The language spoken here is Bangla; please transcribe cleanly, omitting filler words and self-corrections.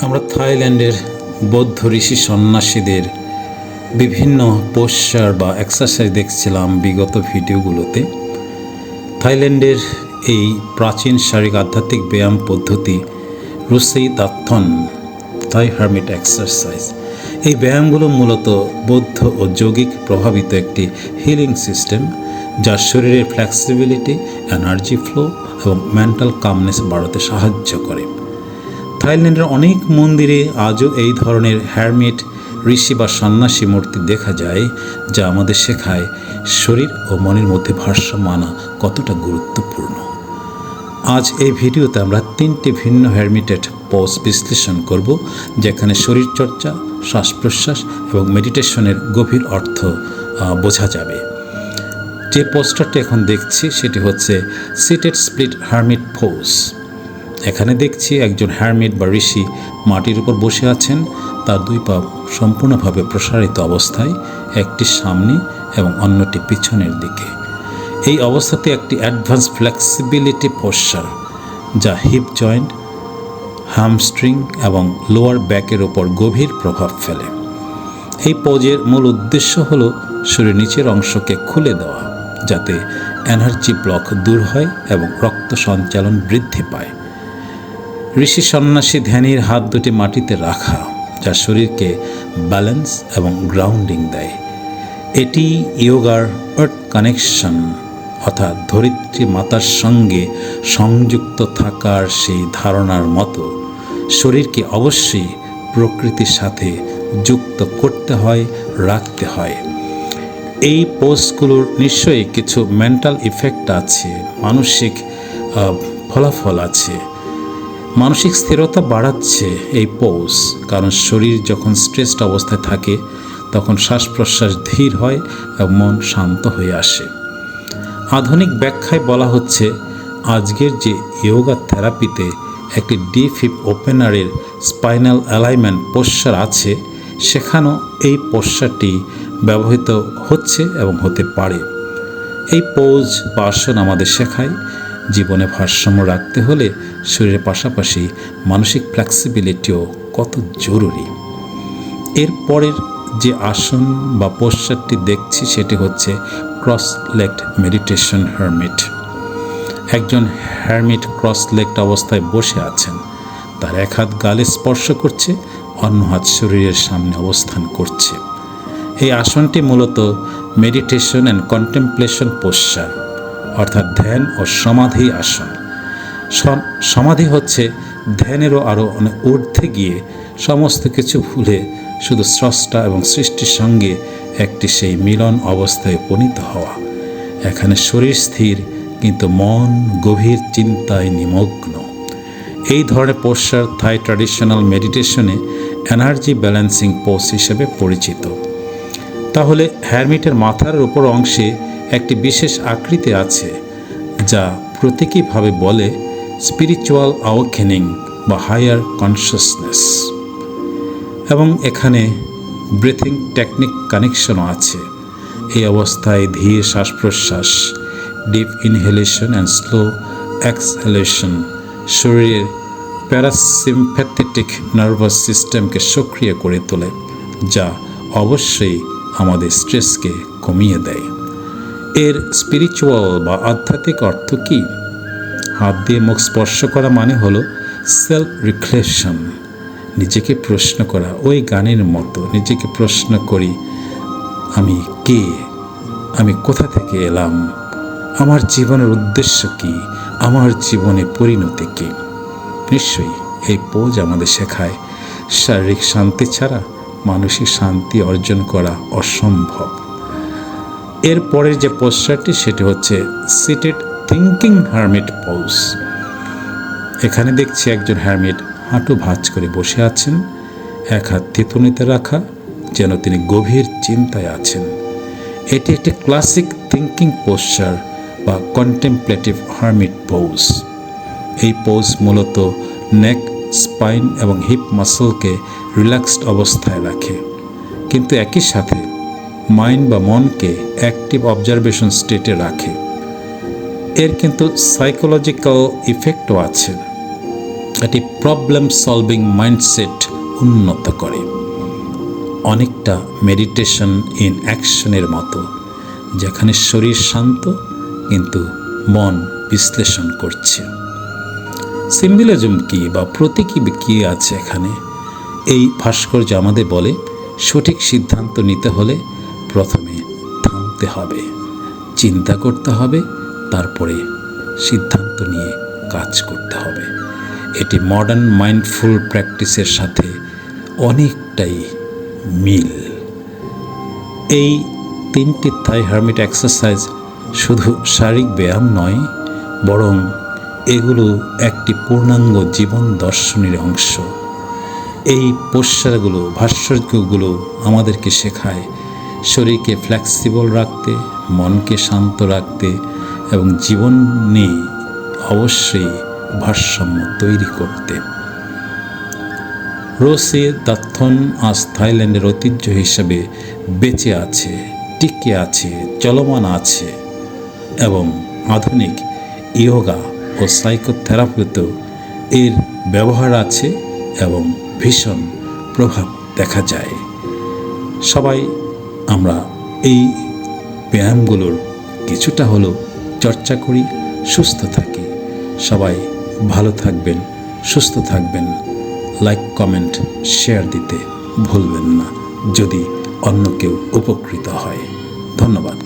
আমরা থাইল্যান্ডের বৌদ্ধ ঋষি সন্ন্যাসীদের বিভিন্ন পোশ্চার বা এক্সারসাইজ দেখছিলাম বিগত ভিডিওগুলোতে। থাইল্যান্ডের এই প্রাচীন শারীরিক আধ্যাত্মিক ব্যায়াম পদ্ধতি রুসেই দাত্থন থাই হার্মিট এক্সারসাইজ, এই ব্যায়ামগুলো মূলত বৌদ্ধ ও যৌগিক প্রভাবিত একটি হিলিং সিস্টেম, যা শরীরের ফ্লেক্সিবিলিটি, এনার্জি ফ্লো এবং মেন্টাল কামনেস বাড়াতে সাহায্য করে। থাইল্যান্ডের অনেক মন্দিরে আজও এই ধরনের হ্যারমিট ঋষি বা সন্ন্যাসী মূর্তি দেখা যায়, যা আমাদের শেখায় শরীর ও মনের মধ্যে ভারসাম্য আনা কতটা গুরুত্বপূর্ণ। আজ এই ভিডিওতে আমরা 3টি ভিন্ন হ্যারমিটেড পোজ বিশ্লেষণ করব, যেখানে শরীরচর্চা, শ্বাস প্রশ্বাস এবং মেডিটেশনের গভীর অর্থ বোঝা যাবে। যে পোস্টারটি এখন দেখছি সেটি হচ্ছে সিটেড স্প্লিট হার্মিট পোজ। এখানে দেখছি একজন হ্যারমিট বা ঋষি মাটির উপর বসে আছেন, তার দুই পা সম্পূর্ণভাবে প্রসারিত অবস্থায়, একটি সামনে এবং অন্যটি পিছনের দিকে। এই অবস্থাতে একটি অ্যাডভান্স ফ্লেক্সিবিলিটি পোশ্চার, যা হিপ জয়েন্ট, হ্যামস্ট্রিং এবং লোয়ার ব্যাকের ওপর গভীর প্রভাব ফেলে। এই পোজের মূল উদ্দেশ্য হল শরীরের নিচের অংশকে খুলে দেওয়া, যাতে এনার্জি ব্লক দূর হয় এবং রক্ত সঞ্চালন বৃদ্ধি পায়। ঋষি সন্ন্যাসী ধ্যানীর হাত দুটি মাটিতে রাখা, যা শরীরকে ব্যালেন্স এবং গ্রাউন্ডিং দেয়। এটি ইয়োগার আর্থ কানেকশন, অর্থাৎ ধরিত্রী মাতার সঙ্গে সংযুক্ত থাকার সেই ধারণার মতো। শরীরকে অবশ্যই প্রকৃতির সাথে যুক্ত করতে হয়, রাখতে হয়। এই পোজগুলোর নিশ্চয়ই কিছু মেন্টাল ইফেক্ট আছে, মানসিক ফলাফল আছে। মানসিক স্থিরতা বাড়াচ্ছে এই পোজ, কারণ শরীর যখন স্ট্রেসড অবস্থায় থাকে তখন শ্বাস প্রশ্বাস ধীর হয় এবং মন শান্ত হয়ে আসে। আধুনিক ব্যাখ্যায় বলা হচ্ছে, আজকের যে ইয়োগা থেরাপিতে একটি ডিপ হিপ ওপেনারের স্পাইনাল অ্যালাইনমেন্ট পোশ্চার আছে, সেখানেও এই পোশ্চারটি ব্যবহৃত হচ্ছে এবং হতে পারে। এই পোজ বা আসন আমাদের শেখায়, জীবনে ভারসাম্য রাখতে হলে শরীরের পাশাপাশি মানসিক ফ্লেক্সিবিলিটিও কত জরুরি। এরপরের যে আসন বা পোশ্চারটি দেখছি সেটি হচ্ছে ক্রস লেগড মেডিটেশন হার্মিট। একজন হ্যারমিট ক্রস লেগড অবস্থায় বসে আছেন, তার এক হাত গালে স্পর্শ করছে, অন্য হাত শরীরের সামনে অবস্থান করছে। এই আসনটি মূলত মেডিটেশন অ্যান্ড কন্টেমপ্লেশন পোশ্চার, অর্থাৎ ধ্যান ও সমাধি আসন। সমাধি হচ্ছে ধ্যানেরও আরও অনেক ঊর্ধ্বে গিয়ে সমস্ত কিছু ভুলে শুধু স্রষ্টা এবং সৃষ্টির সঙ্গে একটি সেই মিলন অবস্থায় উপনীত হওয়া। এখানে শরীর স্থির, কিন্তু মন গভীর চিন্তায় নিমগ্ন। এই ধরনের পোশ্চার থাই ট্র্যাডিশনাল মেডিটেশনে এনার্জি ব্যালেন্সিং পোজ হিসেবে পরিচিত। তাহলে হ্যারমিটের মাথার উপর অংশে একটি বিশেষ আকৃতি আছে, যা প্রতীকীভাবে বলে স্পিরিচুয়াল অ্যাওয়েকেনিং বা হায়ার কনসিয়াসনেস। এবং এখানে ব্রিথিং টেকনিক কানেকশনও আছে। এই অবস্থায় ধীর শ্বাস প্রশ্বাস, ডিপ ইনহেলেশন অ্যান্ড স্লো এক্সহেলেশন শরীরের প্যারাসিম্প্যাথেটিক নার্ভাস সিস্টেমকে সক্রিয় করে তোলে, যা অবশ্যই আমাদের স্ট্রেসকে কমিয়ে দেয়। এর স্পিরিচুয়াল বা আধ্যাত্মিক অর্থ কী? হাত দিয়ে মুখ স্পর্শ করা মানে হলো সেলফ রিফ্লেকশন, নিজেকে প্রশ্ন করা। ওই গানের মতো নিজেকে প্রশ্ন করি, আমি কে, আমি কোথা থেকে এলাম, আমার জীবনের উদ্দেশ্য কী, আমার জীবনে পরিণতি কী। নিশ্চয়ই এই পোজ আমাদের শেখায় শারীরিক শান্তি ছাড়া মানসিক শান্তি অর্জন করা অসম্ভব। এরপরের যে পোশ্চারটি সেটি হচ্ছে সিটেড থিঙ্কিং হার্মিট পোজ। এখানে দেখছি একজন হ্যারমিট হাঁটু ভাঁজ করে বসে আছেন, এক হাত থিতুনিতে রাখা, যেন তিনি গভীর চিন্তায় আছেন। এটি একটি ক্লাসিক থিঙ্কিং পোশ্চার বা কন্টেমপ্লেটিভ হার্মিট পোজ। এই পোজ মূলত নেক, স্পাইন এবং হিপ মাসলকে রিল্যাক্সড অবস্থায় রাখে, কিন্তু একই সাথে মাইন্ড বা মনকে অ্যাক্টিভ অবজারভেশন স্টেটে রাখে। এর কিন্তু সাইকোলজিক্যাল ইফেক্টও আছে। এটি প্রবলেম সলভিং মাইন্ডসেট উন্নত করে, অনেকটা মেডিটেশন ইন অ্যাকশনের মতো, যেখানে শরীর শান্ত কিন্তু মন বিশ্লেষণ করছে। সিম্বলিজম কি বা প্রতীকী কী আছে এখানে? এই ভাস্কর্য আমাদের বলে সঠিক সিদ্ধান্ত নিতে হলে প্রথমে থামতে হবে, চিন্তা করতে হবে, তারপরে সিদ্ধান্ত নিয়ে কাজ করতে হবে। এটি মডার্ন মাইন্ডফুল প্র্যাকটিসের সাথে অনেকটাই মিল। এই 3টি থাই হার্মিট এক্সারসাইজ শুধু শারীরিক ব্যায়াম নয়, বরং এগুলো একটি পূর্ণাঙ্গ জীবন দর্শনের অংশ। এই পোশ্চারগুলো, ভাস্কর্যগুলো আমাদেরকে শেখায় শরীরকে ফ্লেক্সিবল রাখতে, মনকে শান্ত রাখতে এবং জীবনে অবশ্যই ভারসাম্য তৈরি করতে। রোসে দাথন আজ থাইল্যান্ডের ঐতিহ্য হিসেবে বেঁচে আছে, টিকে আছে, চলমান আছে এবং আধুনিক ইয়োগা ও সাইকোথেরাপিতেও এর ব্যবহার আছে এবং ভীষণ প্রভাব দেখা যায়। সবাই আমরা এই ব্যায়ামগুলোর কিছুটা হলেও চর্চা করি, সুস্থ থাকি। সবাই ভালো থাকবেন, সুস্থ থাকবেন। লাইক, কমেন্ট, শেয়ার দিতে ভুলবেন না যদি অন্য কেউ উপকৃত হয়। ধন্যবাদ।